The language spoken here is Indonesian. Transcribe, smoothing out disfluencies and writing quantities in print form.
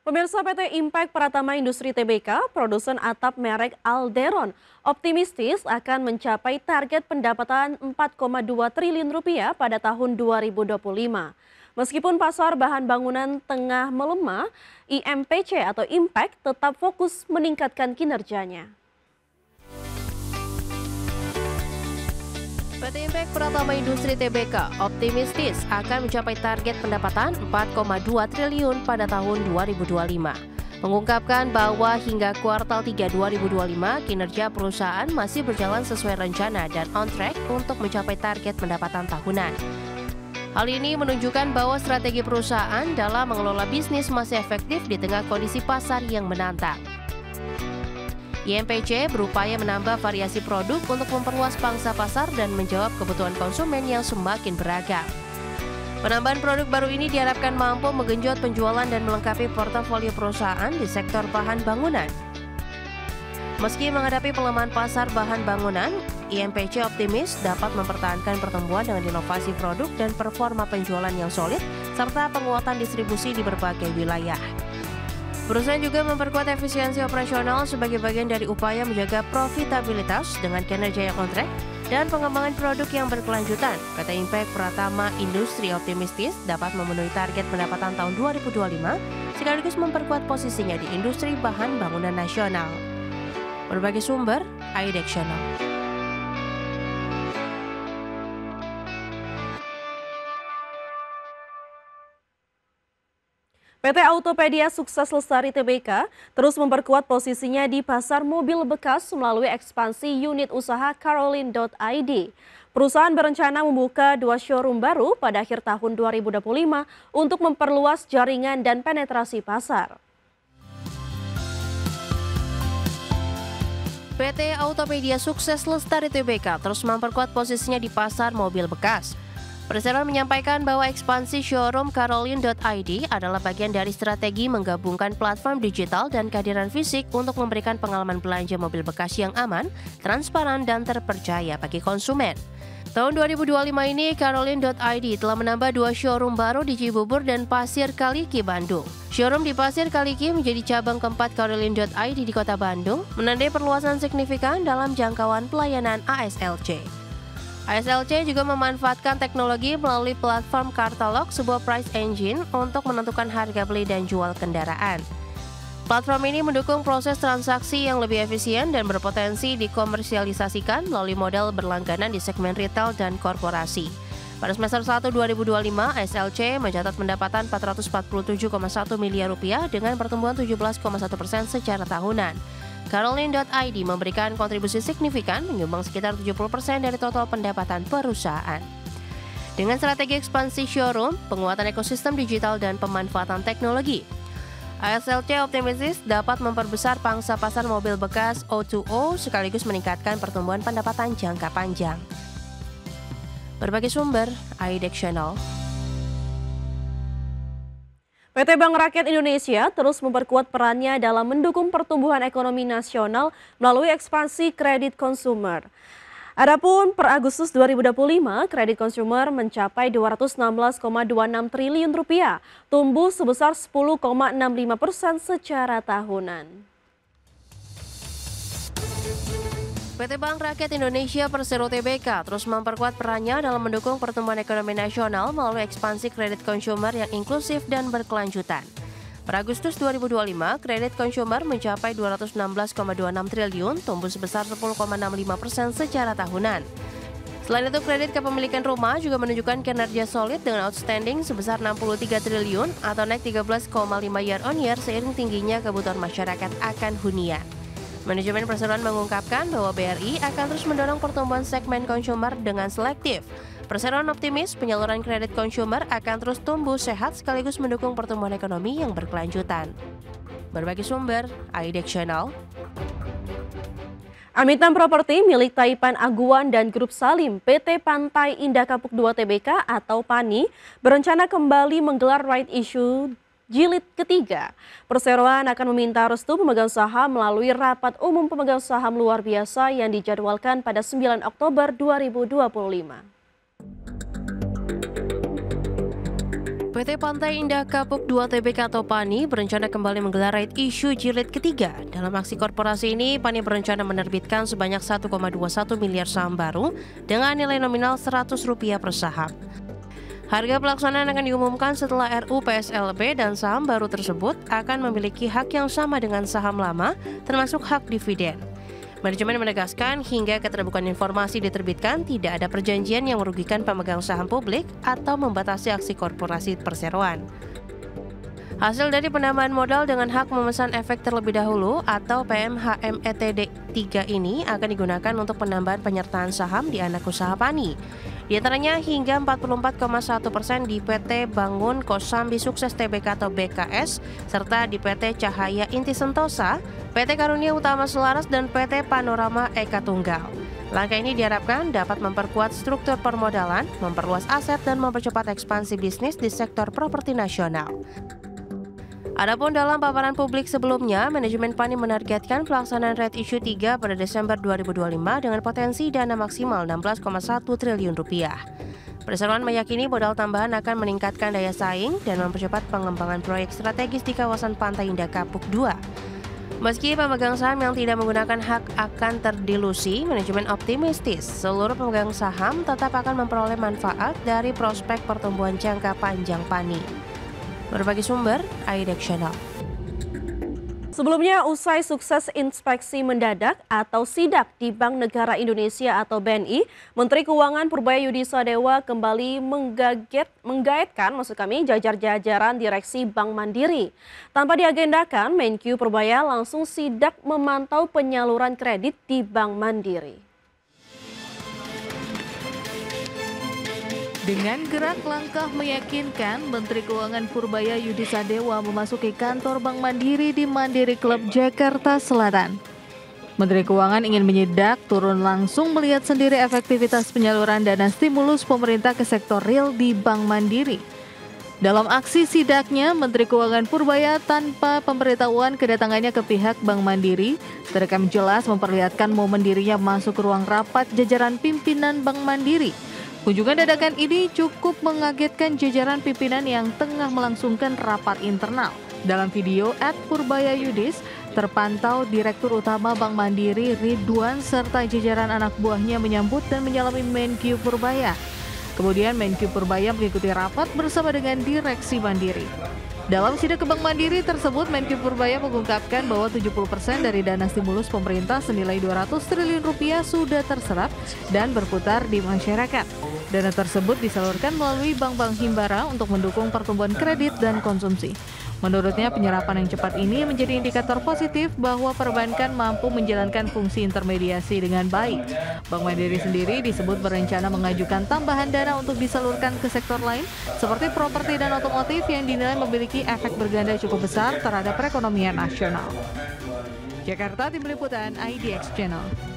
Pemirsa PT Impact Pratama Industri Tbk, produsen atap merek Alderon, optimistis akan mencapai target pendapatan 4,2 triliun rupiah pada tahun 2025. Meskipun pasar bahan bangunan tengah melemah, IMPC atau Impact tetap fokus meningkatkan kinerjanya. PT Impact Pratama Industri Tbk optimistis akan mencapai target pendapatan 4,2 triliun pada tahun 2025. Mengungkapkan bahwa hingga kuartal 3 2025 kinerja perusahaan masih berjalan sesuai rencana dan on track untuk mencapai target pendapatan tahunan. Hal ini menunjukkan bahwa strategi perusahaan dalam mengelola bisnis masih efektif di tengah kondisi pasar yang menantang. IMPC berupaya menambah variasi produk untuk memperluas pangsa pasar dan menjawab kebutuhan konsumen yang semakin beragam. Penambahan produk baru ini diharapkan mampu menggenjot penjualan dan melengkapi portofolio perusahaan di sektor bahan bangunan. Meski menghadapi pelemahan pasar bahan bangunan, IMPC optimis dapat mempertahankan pertumbuhan dengan inovasi produk dan performa penjualan yang solid, serta penguatan distribusi di berbagai wilayah. Perusahaan juga memperkuat efisiensi operasional sebagai bagian dari upaya menjaga profitabilitas dengan kinerja yang on track dan pengembangan produk yang berkelanjutan. PT Impact Pratama Industri optimistis dapat memenuhi target pendapatan tahun 2025 sekaligus memperkuat posisinya di industri bahan bangunan nasional. Berbagai sumber, IDEX Channel. PT Autopedia Sukses Lestari Tbk terus memperkuat posisinya di pasar mobil bekas melalui ekspansi unit usaha Caroline.id. Perusahaan berencana membuka 2 showroom baru pada akhir tahun 2025 untuk memperluas jaringan dan penetrasi pasar. PT Autopedia Sukses Lestari Tbk terus memperkuat posisinya di pasar mobil bekas. Perseroan menyampaikan bahwa ekspansi showroom Caroline.id adalah bagian dari strategi menggabungkan platform digital dan kehadiran fisik untuk memberikan pengalaman belanja mobil bekas yang aman, transparan, dan terpercaya bagi konsumen. Tahun 2025 ini, Caroline.id telah menambah 2 showroom baru di Cibubur dan Pasir Kaliki, Bandung. Showroom di Pasir Kaliki menjadi cabang keempat Caroline.id di kota Bandung, menandai perluasan signifikan dalam jangkauan pelayanan ASLC. ASLC juga memanfaatkan teknologi melalui platform Cartalog, sebuah price engine untuk menentukan harga beli dan jual kendaraan. Platform ini mendukung proses transaksi yang lebih efisien dan berpotensi dikomersialisasikan melalui model berlangganan di segmen retail dan korporasi. Pada semester 1 2025, ASLC mencatat pendapatan 447,1 miliar rupiah dengan pertumbuhan 17,1% secara tahunan. Caroline.id memberikan kontribusi signifikan menyumbang sekitar 70% dari total pendapatan perusahaan. Dengan strategi ekspansi showroom, penguatan ekosistem digital dan pemanfaatan teknologi, ASLC optimistis dapat memperbesar pangsa pasar mobil bekas O2O sekaligus meningkatkan pertumbuhan pendapatan jangka panjang. Berbagai sumber, IDEX Channel. PT Bank Rakyat Indonesia terus memperkuat perannya dalam mendukung pertumbuhan ekonomi nasional melalui ekspansi kredit konsumer. Adapun per Agustus 2025, kredit konsumer mencapai 216,26 triliun rupiah, tumbuh sebesar 10,65% secara tahunan. PT Bank Rakyat Indonesia Persero Tbk terus memperkuat perannya dalam mendukung pertumbuhan ekonomi nasional melalui ekspansi kredit konsumer yang inklusif dan berkelanjutan. Per Agustus 2025, kredit konsumer mencapai 216,26 triliun, tumbuh sebesar 10,65% secara tahunan. Selain itu, kredit kepemilikan rumah juga menunjukkan kinerja solid dengan outstanding sebesar 63 triliun atau naik 13,5 year on year seiring tingginya kebutuhan masyarakat akan hunian. Manajemen perseroan mengungkapkan bahwa BRI akan terus mendorong pertumbuhan segmen konsumer dengan selektif. Perseroan optimis penyaluran kredit konsumer akan terus tumbuh sehat sekaligus mendukung pertumbuhan ekonomi yang berkelanjutan. Berbagai sumber, IDEX Channel. Amitan Properti milik Taipan Aguan dan Grup Salim PT Pantai Indah Kapuk 2 Tbk atau PANI berencana kembali menggelar right issue jilid ketiga. Perseroan akan meminta restu pemegang saham melalui rapat umum pemegang saham luar biasa yang dijadwalkan pada 9 Oktober 2025. PT PT Pantai Indah Kapuk 2 TBK atau PANI berencana kembali menggelar right issue jilid ketiga. Dalam aksi korporasi ini, PANI berencana menerbitkan sebanyak 1,21 miliar saham baru dengan nilai nominal Rp100 per saham. Harga pelaksanaan akan diumumkan setelah RUU PSLB dan saham baru tersebut akan memiliki hak yang sama dengan saham lama, termasuk hak dividen. Manajemen menegaskan hingga keterbukaan informasi diterbitkan tidak ada perjanjian yang merugikan pemegang saham publik atau membatasi aksi korporasi perseroan. Hasil dari penambahan modal dengan hak memesan efek terlebih dahulu atau PMHMETD 3 ini akan digunakan untuk penambahan penyertaan saham di anak usaha PANI. Di antaranya hingga 44,1% di PT Bangun Kosambi Sukses TBK atau BKS, serta di PT Cahaya Inti Sentosa, PT Karunia Utama Selaras, dan PT Panorama Eka Tunggal. Langkah ini diharapkan dapat memperkuat struktur permodalan, memperluas aset, dan mempercepat ekspansi bisnis di sektor properti nasional. Adapun dalam paparan publik sebelumnya, manajemen PANI menargetkan pelaksanaan right issue 3 pada Desember 2025 dengan potensi dana maksimal Rp16,1 triliun. Perseroan meyakini modal tambahan akan meningkatkan daya saing dan mempercepat pengembangan proyek strategis di kawasan Pantai Indah Kapuk 2. Meski pemegang saham yang tidak menggunakan hak akan terdilusi, manajemen optimistis seluruh pemegang saham tetap akan memperoleh manfaat dari prospek pertumbuhan jangka panjang PANI. Berbagi sumber, IDEX Channel. Sebelumnya, usai sukses inspeksi mendadak atau sidak di Bank Negara Indonesia atau BNI, Menteri Keuangan Purbaya Yudisadewa kembali menggaetkan jajar-jajaran direksi Bank Mandiri. Tanpa diagendakan, Menkyu Purbaya langsung sidak memantau penyaluran kredit di Bank Mandiri. Dengan gerak langkah meyakinkan, Menteri Keuangan Purbaya Yudisadewa memasuki kantor Bank Mandiri di Mandiri Club Jakarta Selatan. Menteri Keuangan ingin menyidak, turun langsung melihat sendiri efektivitas penyaluran dana stimulus pemerintah ke sektor real di Bank Mandiri. Dalam aksi sidaknya, Menteri Keuangan Purbaya tanpa pemberitahuan kedatangannya ke pihak Bank Mandiri, terekam jelas memperlihatkan momen dirinya masuk ke ruang rapat jajaran pimpinan Bank Mandiri. Kunjungan dadakan ini cukup mengagetkan jajaran pimpinan yang tengah melangsungkan rapat internal. Dalam video @PurbayaYudis, terpantau Direktur Utama Bank Mandiri Ridwan serta jajaran anak buahnya menyambut dan menyalami Menkyu Purbaya. Kemudian Menkyu Purbaya mengikuti rapat bersama dengan Direksi Mandiri. Dalam sidak ke Bank Mandiri tersebut, Menkyu Purbaya mengungkapkan bahwa 70% dari dana stimulus pemerintah senilai Rp200 triliun sudah terserap dan berputar di masyarakat. Dana tersebut disalurkan melalui bank-bank himbara untuk mendukung pertumbuhan kredit dan konsumsi. Menurutnya, penyerapan yang cepat ini menjadi indikator positif bahwa perbankan mampu menjalankan fungsi intermediasi dengan baik. Bank Mandiri sendiri disebut berencana mengajukan tambahan dana untuk disalurkan ke sektor lain seperti properti dan otomotif yang dinilai memiliki efek berganda cukup besar terhadap perekonomian nasional. Jakarta, Tim Liputan IDEX Channel.